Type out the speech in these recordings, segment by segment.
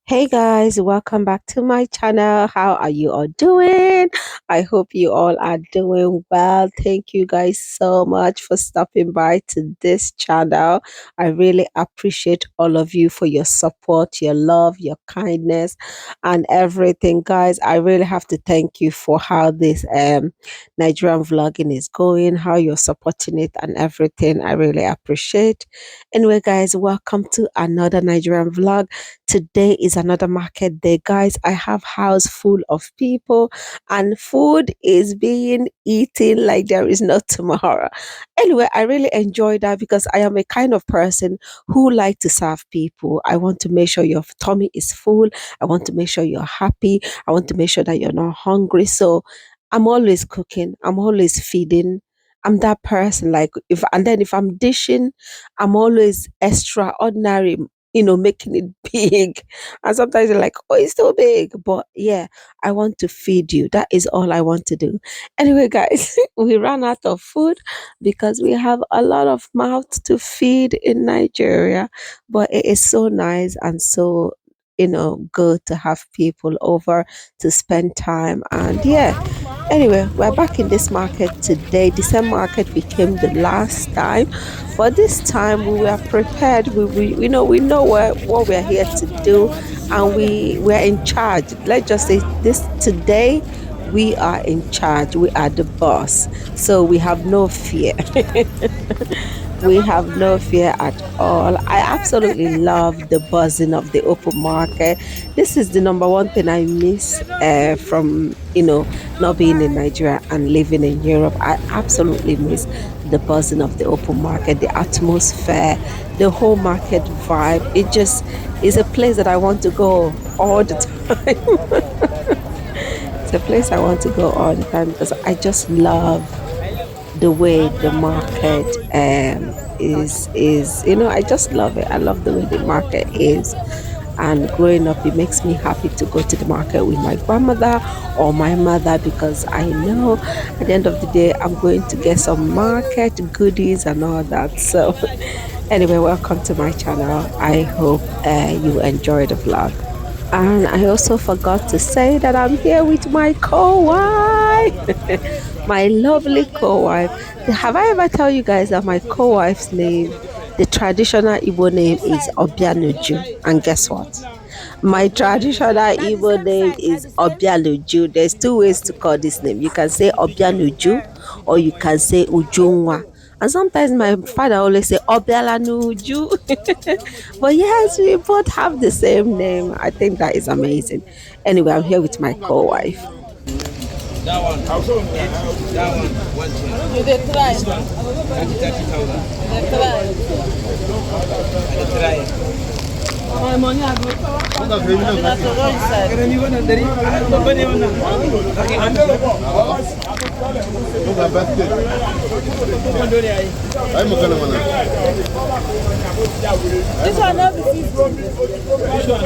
Hey guys, welcome back to my channel. How are you all doing? I hope you all are doing well. Thank you guys so much for stopping by to this channel. I really appreciate all of you for your support, your love, your kindness, and everything. Guys, I really have to thank you for how this Nigerian vlogging is going, how you're supporting it and everything. I really appreciate. Anyway, guys, welcome to another Nigerian vlog. Today is another market day, guys. I have house full of people and food is being eaten like there is no tomorrow. Anyway, I really enjoy that because I am a kind of person who like to serve people. I want to make sure your tummy is full. I want to make sure you're happy. I want to make sure that you're not hungry. So I'm always cooking. I'm always feeding. I'm that person. Like if I'm dishing, I'm always extraordinary, making it big. And sometimes you're like, oh, it's still big. But yeah, I want to feed you. That is all I want to do. Anyway, guys, we ran out of food because we have a lot of mouths to feed in Nigeria. But it is so nice and so good to have people over to spend time. And yeah, anyway, we're back in this market today. The same market we came the last time, but this time we were prepared. We know what we're here to do, and we're in charge. Let's just say this today. We are in charge. We are the boss. So we have no fear. We have no fear at all. I absolutely love the buzzing of the open market. This is the number one thing I miss from not being in Nigeria and living in Europe. I absolutely miss the buzzing of the open market, the atmosphere, the whole market vibe. It just is a place that I want to go all the time. It's a place I want to go all the time because I just love the way the market is I just love it. I love the way the market is. And growing up, it makes me happy to go to the market with my grandmother or my mother because I know at the end of the day I'm going to get some market goodies and all that. So anyway, welcome to my channel. I hope you enjoy the vlog. And I also forgot to say that I'm here with my co-wife, my lovely co-wife. Have I ever tell you guys that my co-wife's name, the traditional Igbo name is Obianuju? And guess what? My traditional Igbo name is Obianuju. There's two ways to call this name. You can say Obianuju or you can say Ujunwa. And sometimes my father always say Obialanuju. But yes, we both have the same name. I think that is amazing. Anyway, I'm here with my co-wife. That one. That one. 120. You dey try. 30,000. You dey I try. My money I go. Na to go inside. This one no be 50. This one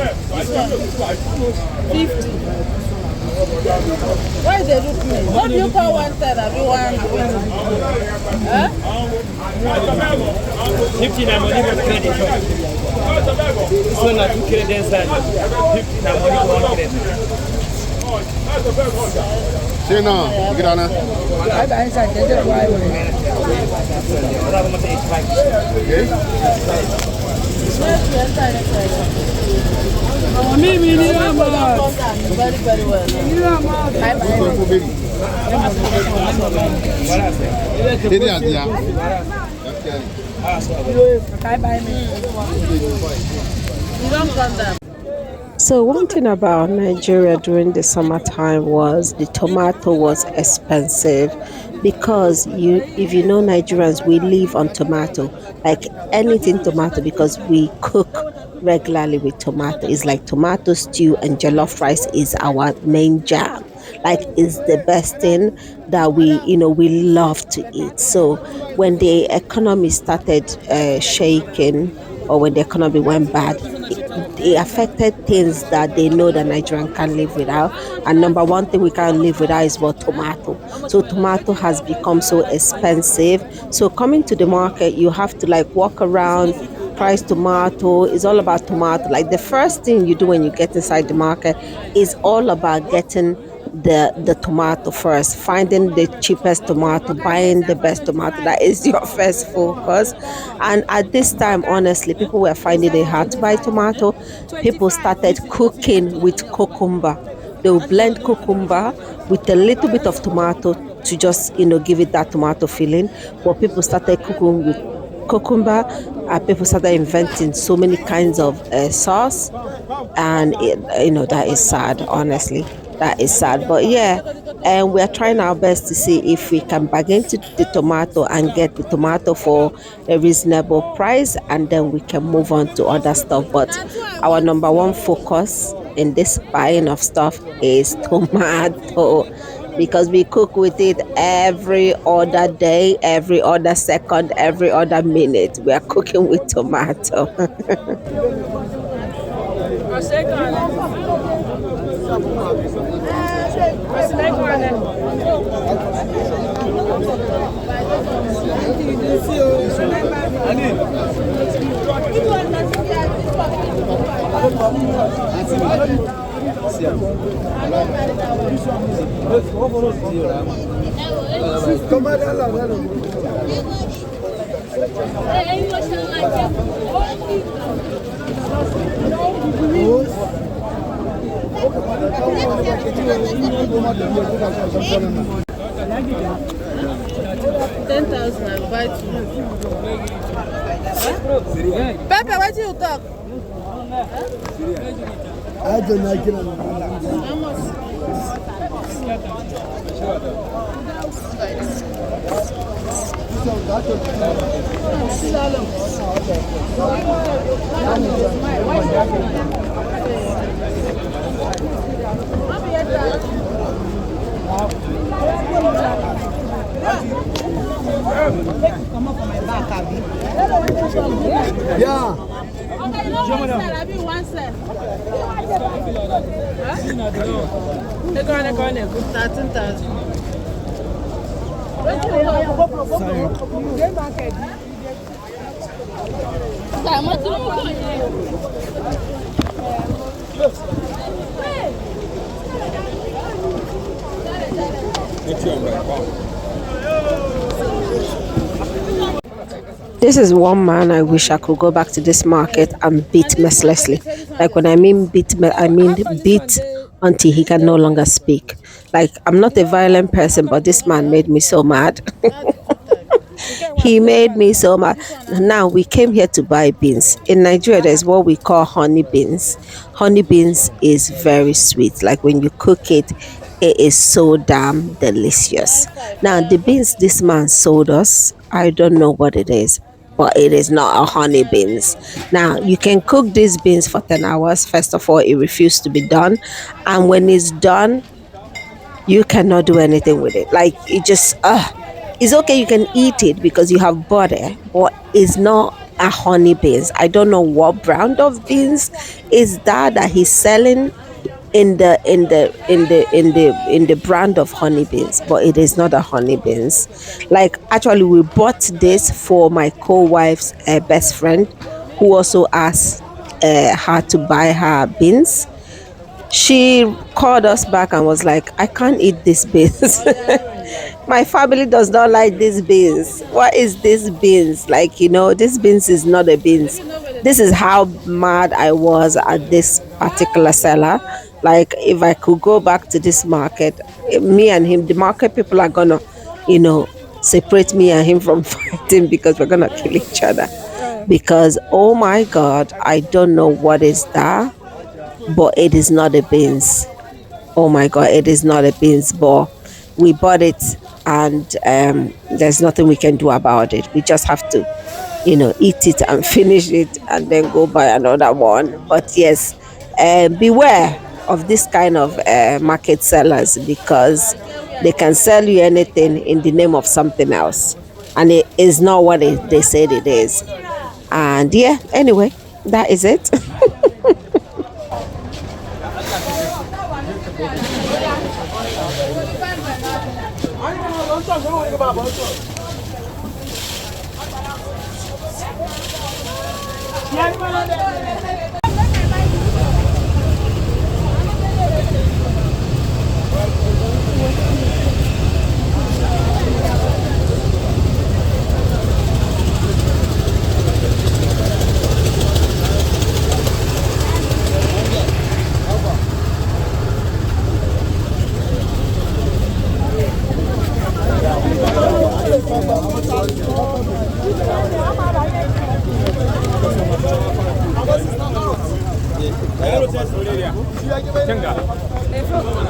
50. Why they look me? What do you call 110 and 120? Huh? 50 na money for credit. This one na 2 credit inside. 50 na money for 1 credit. See now, get on it. I buy inside. They don't buy one. Me need a man. Very, very well. I buy me. You don't come down. So one thing about Nigeria during the summertime was the tomato was expensive because if you know Nigerians, we live on tomato, like anything tomato because we cook regularly with tomato. It's like tomato stew and jollof rice is our main jam. Like it's the best thing that we love to eat. So when the economy started shaking or when the economy went bad, it affected things that they know that Nigerian can live without. And number one thing we can't live without is what tomato. So tomato has become so expensive. So coming to the market, you have to like walk around price tomato. It's all about tomato. Like the first thing you do when you get inside the market is all about getting the tomato first, finding the cheapest tomato, buying the best tomato. That is your first focus. And at this time, honestly, people were finding it hard to buy tomato. People started cooking with cucumber. They will blend cucumber with a little bit of tomato to just give it that tomato feeling. But people started cooking with cucumber. People started inventing so many kinds of sauce, and that is sad. Honestly, that is sad. But yeah, and we are trying our best to see if we can bargain to the tomato and get the tomato for a reasonable price, and then we can move on to other stuff. But our number one focus in this buying of stuff is tomato, because we cook with it every other day, every other second, every other minute. We are cooking with tomato. $10,000 buy two. Pepe, what do you talk? I don't like it. How much? Yeah. Okay, no one sell. I mean one sell. 13,000. This is one man I wish I could go back to this market and beat mercilessly. Like when I mean beat, I mean beat until he can no longer speak. Like I'm not a violent person, but this man made me so mad. He made me so mad. Now we came here to buy beans. In Nigeria, there's what we call honey beans. Honey beans is very sweet. Like when you cook it, it is so damn delicious. Now the beans this man sold us, I don't know what it is, but it is not a honey beans. Now you can cook these beans for 10 hours. First of all, it refused to be done. And when it's done, you cannot do anything with it. Like it just it's okay, you can eat it because you have butter, but it's not a honey beans. I don't know what brand of beans is that he's selling in the brand of honey beans, but it is not a honey beans. Like actually we bought this for my co-wife's best friend, who also asked her to buy her beans. She called us back and was like, I can't eat this beans. My family does not like these beans. What is this beans? Like, this beans is not a beans. This is how mad I was at this particular seller. Like, if I could go back to this market, me and him, the market people are gonna, separate me and him from fighting, because we're gonna kill each other. Because, oh my God, I don't know what is that, but it is not a beans. Oh my God, it is not a beans, but we bought it, and there's nothing we can do about it. We just have to, eat it and finish it and then go buy another one. But yes, beware of this kind of market sellers, because they can sell you anything in the name of something else, and it is not what they said it is. And yeah, anyway, that is it.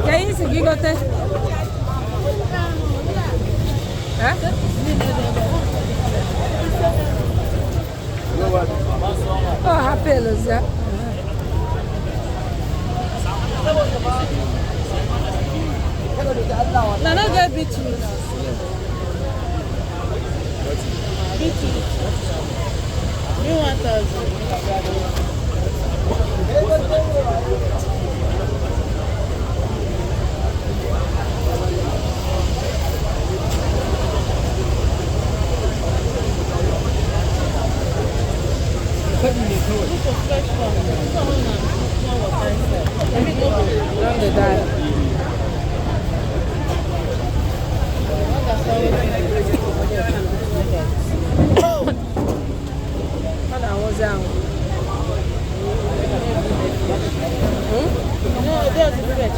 Can you see gigote? Huh? Oh, happy Lucia. No, no, get beetroot. Beetroot. You want us? Don't they die? What I was down. No, there's a bit.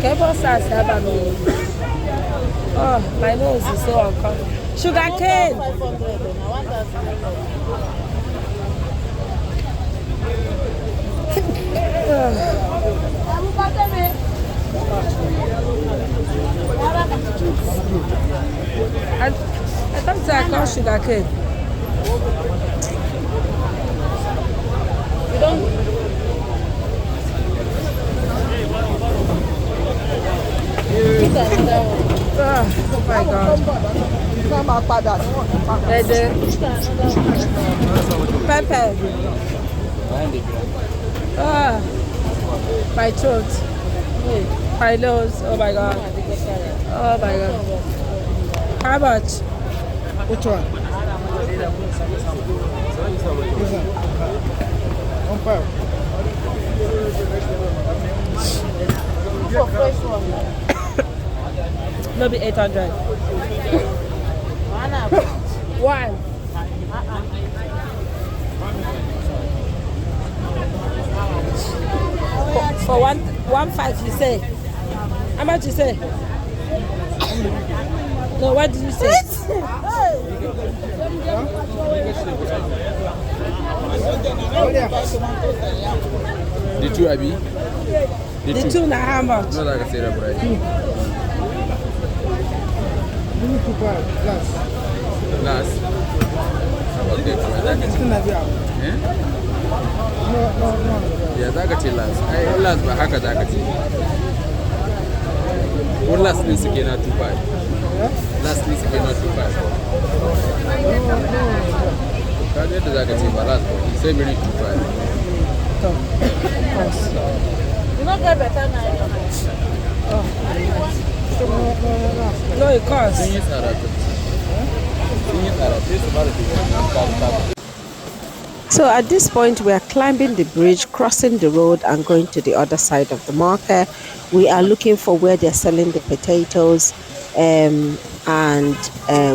Careful, sir, oh, my nose is so uncomfortable. Sugar cane. I thought I called sugar cane. You don't. Oh my God. Pepper. My throat. My nose. Oh my God. Oh my God. How much? Which one? One pound. Maybe 800. One. For 1.5 you say. How much you say? No, what did you say? The two Abi? The two now how much? No, like I said, right? Give me 2 pounds. Last. Last. Okay, It's gonna be out. eh? No. Ya za ka ce last. Ai, last ba haka za ka ce. Ko last ne suke na 2.5. Last ne suke na 2.5. Ka ga yadda za ka ce ba last ba. Sai miri 2.5. You not get better now. No, it costs. Sun yi tsara ta. Sun yi tsara sai su ba da So at this point, we are climbing the bridge, crossing the road, and going to the other side of the market. We are looking for where they're selling the potatoes, and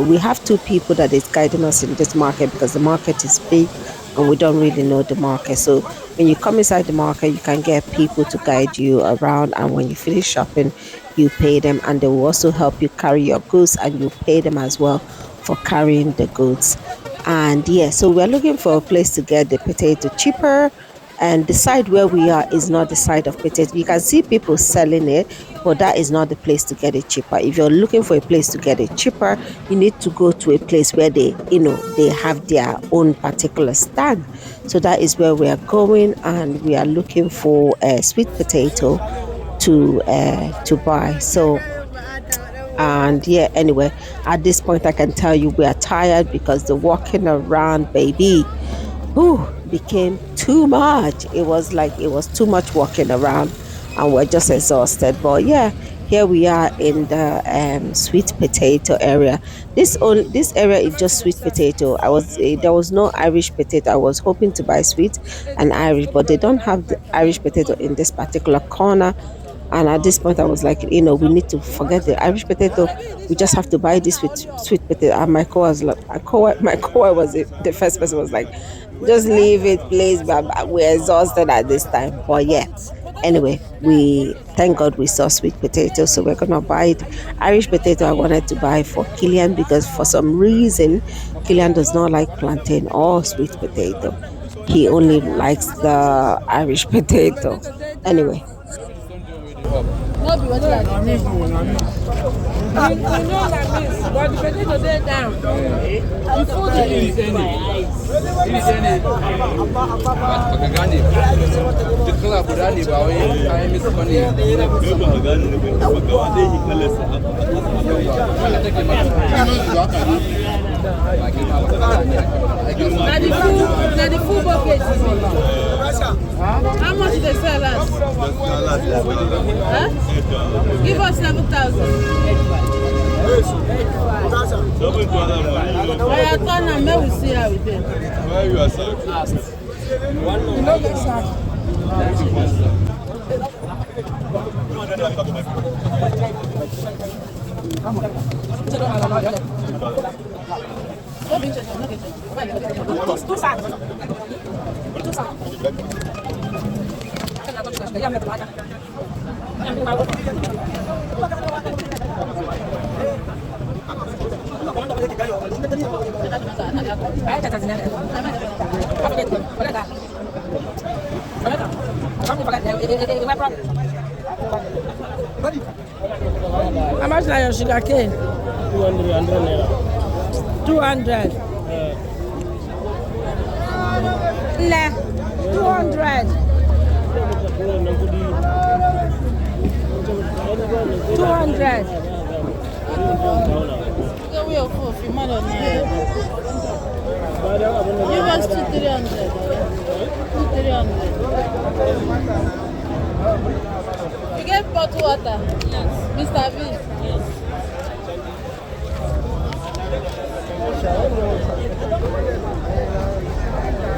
we have two people that is guiding us in this market because the market is big and we don't really know the market. So when you come inside the market, you can get people to guide you around, and when you finish shopping, you pay them, and they will also help you carry your goods, and you pay them as well for carrying the goods. And yeah, so we're looking for a place to get the potato cheaper, and the side where we are is not the side of potato. You can see people selling it, but that is not the place to get it cheaper. If you're looking for a place to get it cheaper, you need to go to a place where they have their own particular stand. So that is where we are going, and we are looking for a sweet potato to buy. So, and yeah, anyway, at this point I can tell you we are tired because the walking around, baby, became too much. It was too much walking around, and we're just exhausted. But yeah, Here we are in the sweet potato area. This area is just sweet potato. There was no Irish potato. I was hoping to buy sweet and Irish, but they don't have the Irish potato in this particular corner. And at this point, I was like, we need to forget the Irish potato. We just have to buy this sweet potato. And my co was like, my co was the first person was like, just leave it, please. But we're exhausted at this time. But yeah, anyway, we thank God we saw sweet potato, so we're gonna buy it. Irish potato I wanted to buy for Killian because for some reason Killian does not like plantain or sweet potato. He only likes the Irish potato. Anyway, No be wetin I dey make. We know that means, but the potato dey down. The food is Pakagani. The club Rani Bawi, time is funny. na the full bucket. How much they sell us? Huh? Give us 7,000. I turn and may we see how it is. Why you are so fast? You know get sack. How much na your sugar cane? 200. Nah, 200. 200. Give us 300. 300. You get bottled water? Yes. Mr. V? Yes.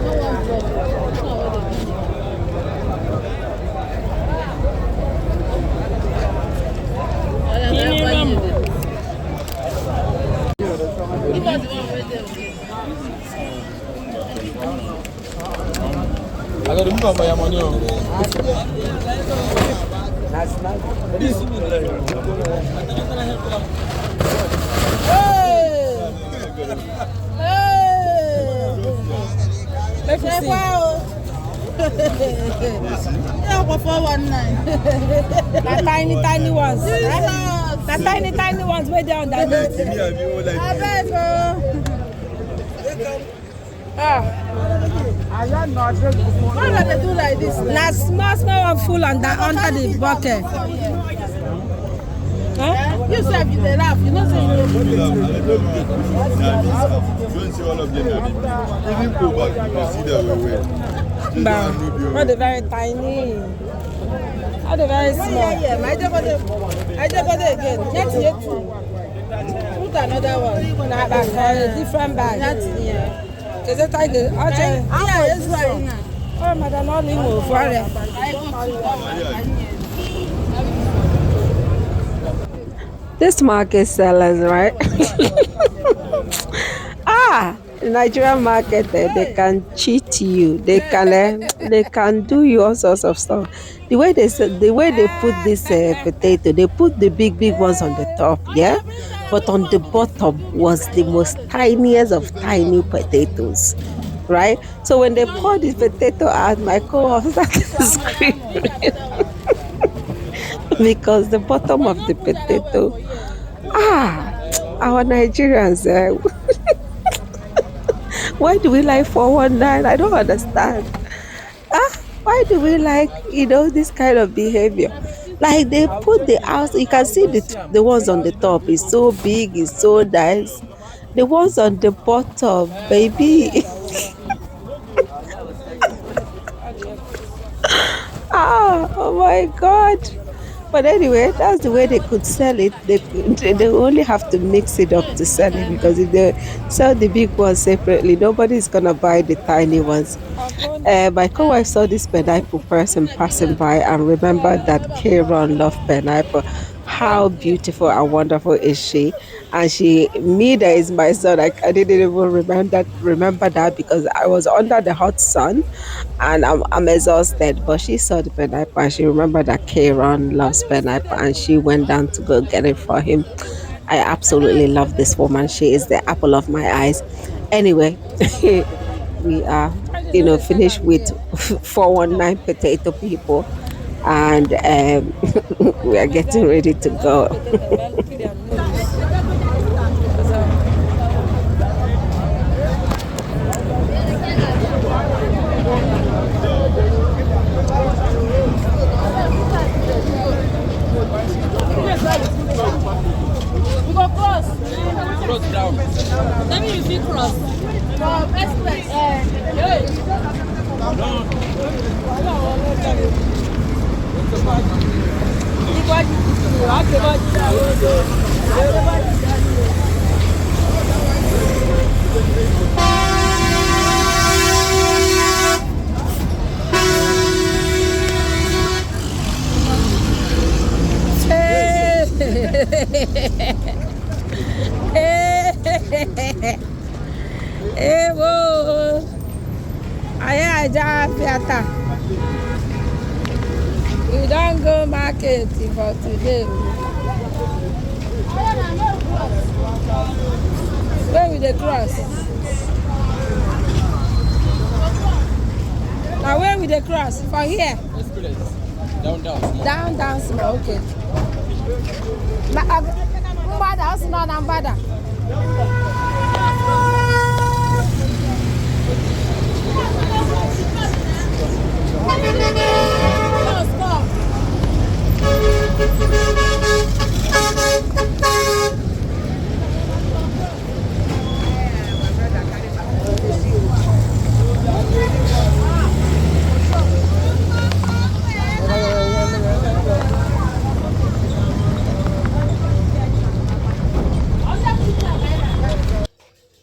No one bottle. No one Give us the one right there. I got to move up by your money. Make me see. Yeah, for 419. The tiny ones. The tiny ones way down there. I bet, why do they do like this? Na small one full under the bucket. Huh? You say if they laugh, you know say you Don't see all of them. Even go back, you can see that way. Not the very tiny. Not the very small. yeah. I just got it again. Next year too. Put another one. Nah, like a different bag. That's yeah. Is it like the Yeah, it's right. Oh, madam, all in move for it. this market sellers, right? The Nigerian market, they can cheat you. They can do you all sorts of stuff. The way they put this potato, they put the big ones on the top, yeah, but on the bottom was the most tiniest of tiny potatoes, right? So when they poured the potato out, my co-host started screaming because the bottom of the potato, our Nigerians. Why do we like 419? I don't understand. Why do we like, this kind of behavior? Like they put the house, you can see the ones on the top is so big, is so nice. The ones on the bottom, baby. Oh my God. But anyway, that's the way they could sell it. They only have to mix it up to sell it, because if they sell the big ones separately, nobody's gonna buy the tiny ones. My co-wife saw this pineapple person passing by and remembered that Kieran loved pineapple. How beautiful and wonderful is she? And me that is my son, I didn't even remember that because I was under the hot sun and I'm exhausted. But she saw the pineapple and she remembered that Kieran loves pineapple and she went down to go get it for him. I absolutely love this woman. She is the apple of my eyes. Anyway, we are, finished with 419 potato people, and we are getting ready to go. We go cross. Cross down. Let me use cross. For express. Eh, whoa. I just theater. We don't go market for today. Where with the cross? Now where with the cross? For here? This place. Down, down, small. Down, small. Okay. Mbada, it's not Mbada.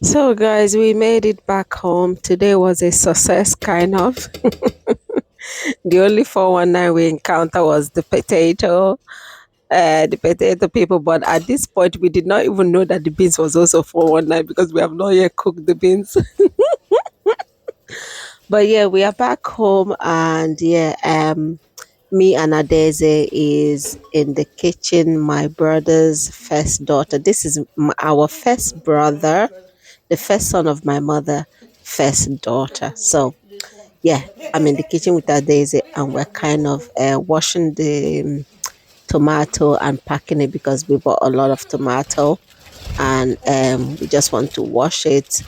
So, guys, we made it back home. Today was a success, kind of. The only 419 we encountered was the potato people. But at this point, we did not even know that the beans was also 419 because we have not yet cooked the beans. But yeah, we are back home, and yeah, me and Adeze is in the kitchen. My brother's first daughter. This is our first brother, the first son of my mother, first daughter. So yeah, I'm in the kitchen with Adeze, and we're kind of washing the tomato and packing it because we bought a lot of tomato, and we just want to wash it,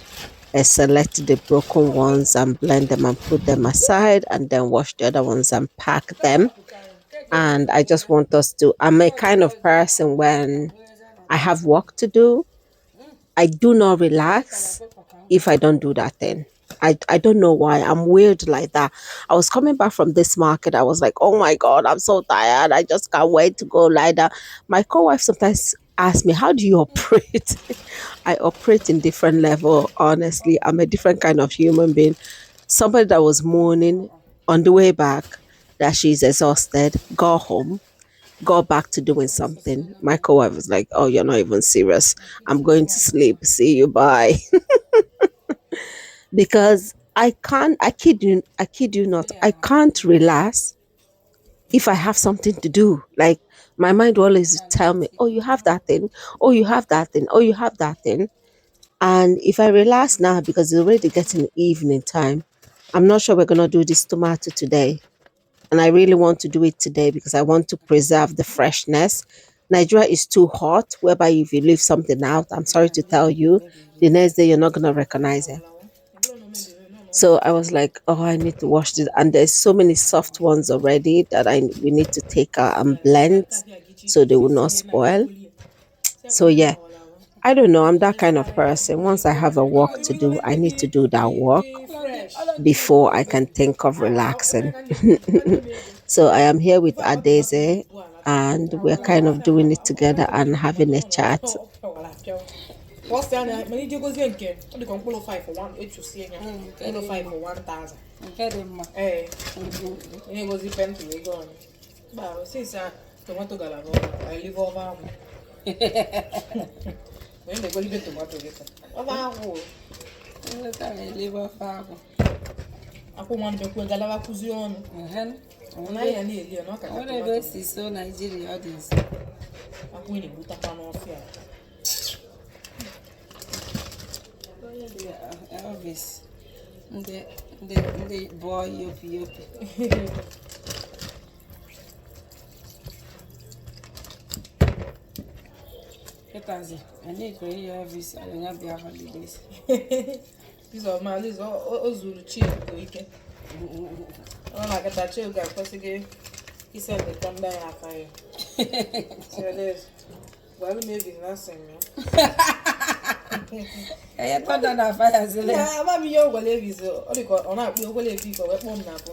select the broken ones and blend them and put them aside, and then wash the other ones and pack them. And I just want us to, I'm a kind of person when I have work to do, I do not relax if I don't do that thing. I don't know why. I'm weird like that. I was coming back from this market. I was like, oh my God, I'm so tired. I just can't wait to go lie down. My co-wife sometimes asks me, how do you operate? I operate in different level, honestly. I'm a different kind of human being. Somebody that was mourning on the way back that she's exhausted, go home, go back to doing something. My co-wife was like, oh, you're not even serious. I'm going to sleep. See you, bye. Because I kid you not, I can't relax if I have something to do. Like my mind will always tell me, oh, you have that thing, oh, you have that thing, oh, you have that thing. And if I relax now, because it's already getting evening time, I'm not sure we're gonna do this tomato today. And I really want to do it today because I want to preserve the freshness. Nigeria is too hot, whereby if you leave something out, I'm sorry to tell you, the next day you're not gonna recognize it. So I was like, oh, I need to wash this. And there's so many soft ones already that we need to take out and blend so they will not spoil. So yeah, I don't know. I'm that kind of person. Once I have a work to do, I need to do that work before I can think of relaxing. So I am here with Adeze, and we're kind of doing it together and having a chat. What's that? Many jigos in care. Only can pull 5 for 1, 8 to see again. 5 for 1,000. Eh, and it was depend to go on. But since I tomato galano, I live over. When they go live tomato later. Over. Liver farm. Ako one be ko galava kuzion. Ona ya ni eli no ka. What do see so Nigeria audience? Ako ni buta pa no afia. Elvis. The boy yopi. Ketazi, I need to hear Elvis. I don't have their holidays. These are my list. Ozulu chill to weekend. I like that chill guy because he said they come down after you. So there's well maybe nothing. I thought that fire is Yeah, I'm your Walevis or on our Walevi or one napo.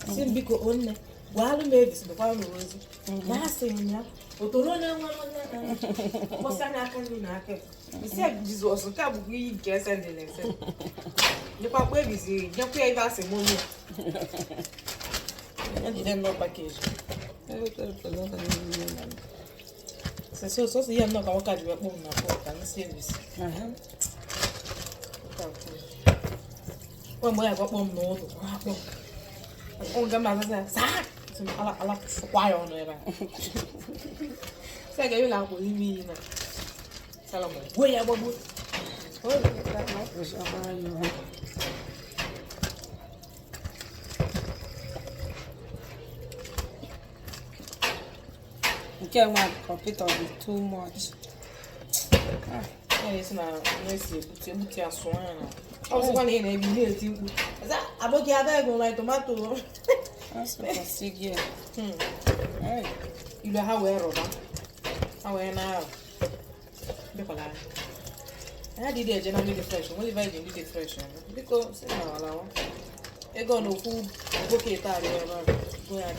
Sim Biko only. While maybe the one was nothing. Otolona one. What's that? I can do nothing. He said this was a tab we guess and then said. The papa is you pay us a money. And you didn't know package. So you know how to work on the service. When we have one more, oh, the mother said, I like why on ever. Say, you like what you mean. Salomon, where are you? Oh, that was you. You can't want to compete on it too much. It's not nice to a swan. I was one in every year. I don't gather go like tomato. That's what I see here. Hey, you know how we're over. How we're now. I did it generally the fresh. Only if I did it fresh. Because I got no food. Okay, go ahead.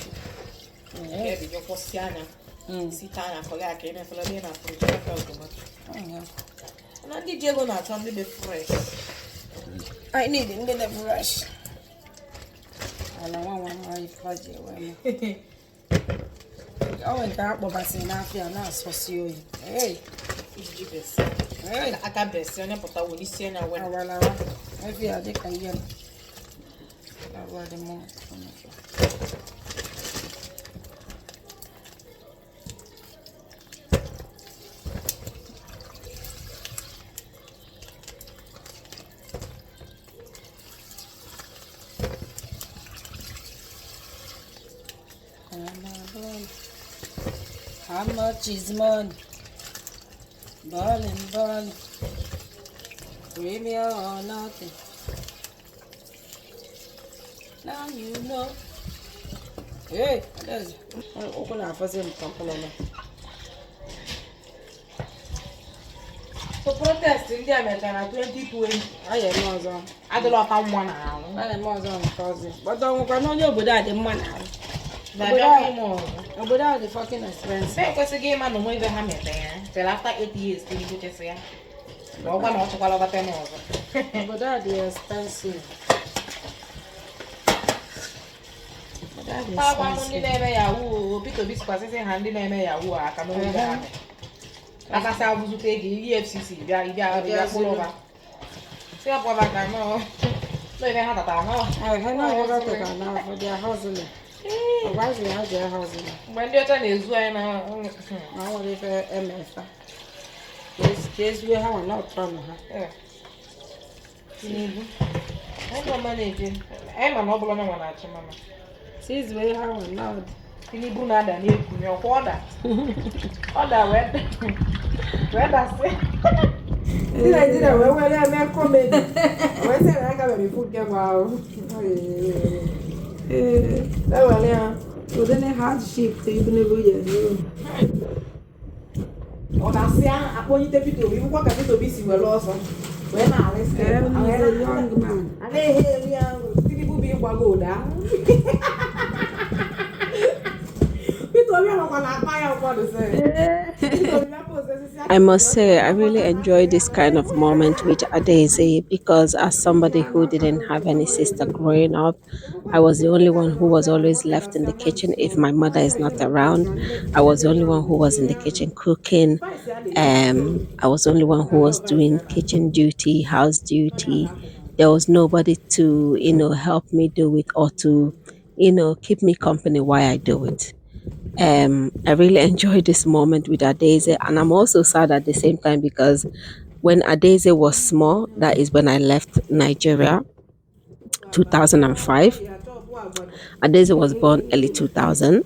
Yeah, your first yana. Sitana for like any Flavina for the tomato. And I did you go not only be fresh. I need it in the fresh. I don't want one fudge. Oh, and that was enough. You're not so you. Hey, I can't be seen, but I will listen when I feel I think I am. I want the more. How much is money? Ballin'. Premier or nothing. Now you know. Hey, there's open up for some compliment. So protest in the American 2020. I am more on. I don't know how one hour. I am more on cousin. But don't know you without the money. Without the fucking expense. Because again, I don't even have it there. Till after 8 years, can you just say? Well, one also call over 10 over. Without the expensive. Papa, only never Yahoo, because this person handy name Yahoo, I can only have it. Like I said, I was to take the EFCC, they are full over. Say, I'm going to know. No, they had a town. I have no other to now for their husband. Why do you have their husband? When you're turning is when I want to be MF. This we have not done her. I'm not managing. I'm a noble one at your mamma. She's very hard now. Tinibu nada ni kunyo order. Order where that's it. Nigeria where I make comedy. When say I got very food get wow. That one yeah. So then a hardship to even go here. Oh, that's yeah. I want you to be to you walk a bit of busy well also. When I was a young man. And they hear me out. Tinibu be go down. People are I must say, I really enjoy this kind of moment with Adaise because, as somebody who didn't have any sister growing up, I was the only one who was always left in the kitchen if my mother is not around. I was the only one who was in the kitchen cooking. I was the only one who was doing kitchen duty, house duty. There was nobody to, help me do it or to, keep me company while I do it. I really enjoyed this moment with Adeze, and I'm also sad at the same time because when Adeze was small, that is when I left Nigeria, 2005. Adeze was born early 2000,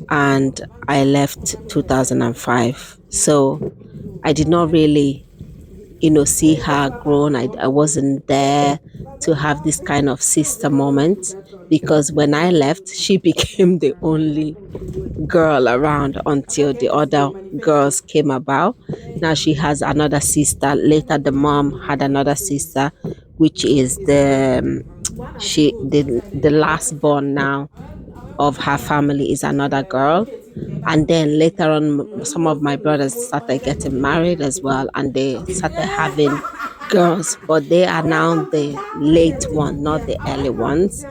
and I left 2005. So I did not really, see her grown. I wasn't there to have this kind of sister moment because when I left, she became the only girl around until the other girls came about. Now she has another sister. Later, the mom had another sister, which is the last born now of her family is another girl. And then later on, some of my brothers started getting married as well, and they started having girls, but they are now the late one, not the early ones.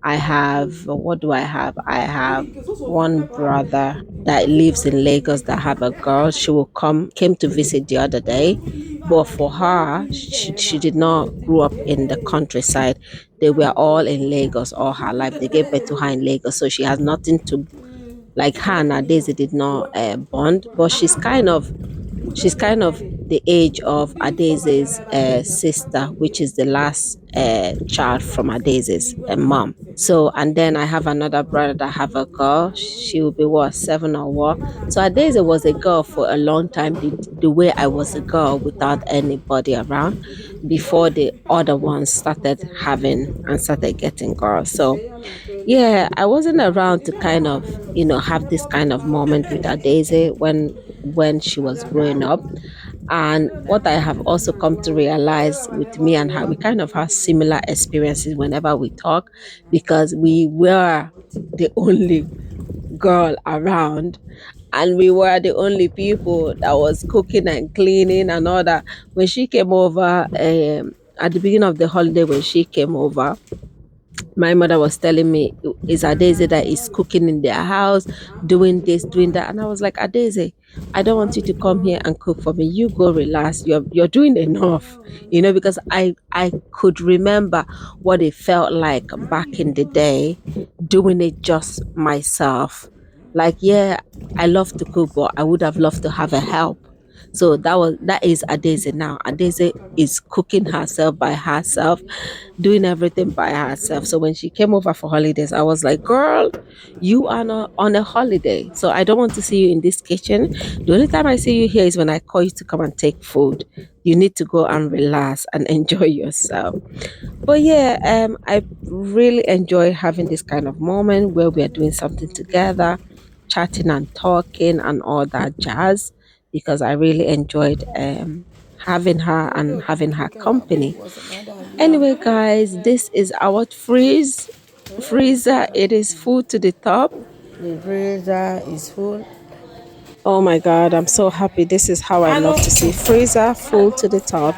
I have, what do I have? I have one brother that lives in Lagos that have a girl. Came to visit the other day. But for her, she did not grow up in the countryside. They were all in Lagos all her life. They gave birth to her in Lagos. So she has nothing to, like her nowadays, they did not bond. But she's kind of the age of Adese's sister, which is the last child from Adese's mom. So, and then I have another brother that have a girl. She will be what, 7 or what? So Adese was a girl for a long time, the way I was a girl without anybody around before the other ones started having and started getting girls. So yeah, I wasn't around to kind of, have this kind of moment with Adese when she was growing up. And what I have also come to realize with me and her, we kind of have similar experiences whenever we talk because we were the only girl around and we were the only people that was cooking and cleaning and all that. When she came over, at the beginning of the holiday, when she came over, my mother was telling me it's Adeze that is cooking in their house, doing this, doing that. And I was like, Adeze, I don't want you to come here and cook for me. You go relax. You're doing enough. Because I could remember what it felt like back in the day, doing it just myself. Like, yeah, I love to cook, but I would have loved to have a help. So that is Adeze now. Adeze is cooking herself by herself, doing everything by herself. So when she came over for holidays, I was like, girl, you are not on a holiday. So I don't want to see you in this kitchen. The only time I see you here is when I call you to come and take food. You need to go and relax and enjoy yourself. But yeah, I really enjoy having this kind of moment where we are doing something together, chatting and talking and all that jazz because I really enjoyed having her and having her company. Anyway, guys, this is our freezer. It is full to the top. The freezer is full. Oh my God, I'm so happy. This is how I love to see freezer full to the top.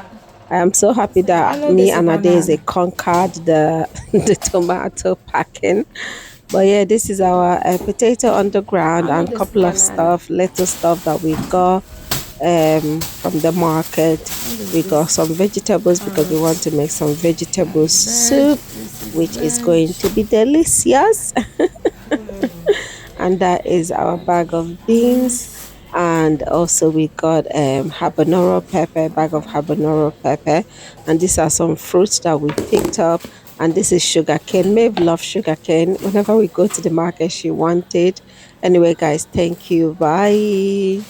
I am so happy that me and Adeze conquered the the tomato packing. But yeah, this is our potato on the ground and a couple of stuff, little stuff that we got from the market. We got some vegetables because we want to make some vegetable soup, which is going to be delicious. And that is our bag of beans. And also we got habanero pepper, bag of habanero pepper. And these are some fruits that we picked up. And this is sugar cane. Maeve loves sugar cane. Whenever we go to the market, she wants it. Anyway, guys, thank you. Bye.